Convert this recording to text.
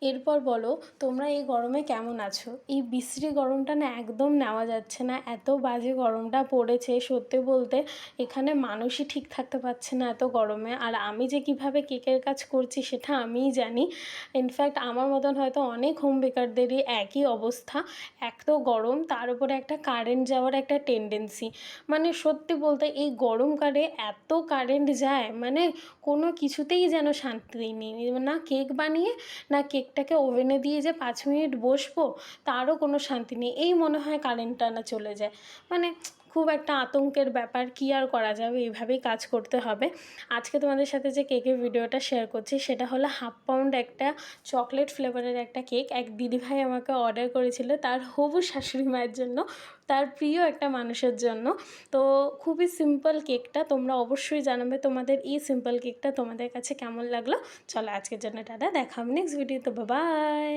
এরপর বলো তোমরা এই গরমে কেমন আছো? এই বিশ্রী গরমটা না একদম নেওয়া যাচ্ছে না, এত বাজে গরমটা পড়েছে সত্যি বলতে এখানে মানুষই ঠিক থাকতে পারছে না এত গরমে। আর আমি যে কিভাবে কেকের কাজ করছি সেটা আমিই জানি। ইনফ্যাক্ট আমার মতন হয়তো অনেক হোম বেকারদেরই একই অবস্থা। এক তো গরম, তার উপরে একটা কারেন্ট যাওয়ার একটা টেন্ডেন্সি। মানে সত্যি বলতে এই গরমকালে এত কারেন্ট যায়, মানে কোনো কিছুতেই যেন শান্তি নেই। না কেক বানিয়ে, না কেকটাকে ওভেনে দিয়ে যে 5 মিনিট বসবো তারও কোনো শান্তি নেই। এই মনে হয় কারেন্টটা না চলে যায়। মানে খুব একটা আতঙ্কের ব্যাপার, কী আর করা যাবে, এইভাবেই কাজ করতে হবে। আজকে তোমাদের সাথে যে কেকের ভিডিওটা শেয়ার করছি সেটা হলো 1/2 পাউন্ড একটা চকলেট ফ্লেভারের একটা কেক এক দিদিভাই আমাকে অর্ডার করেছিল তার হবু শাশুড়ি মায়ের জন্য, তার প্রিয় একটা মানুষের জন্য। তো খুবই সিম্পল কেকটা, তোমরা অবশ্যই জানাবে তোমাদের এই সিম্পল কেকটা তোমাদের কাছে কেমন লাগলো। চলো আজকের জন্য টাটা, দেখা হবে নেক্সট ভিডিওতে, বাই।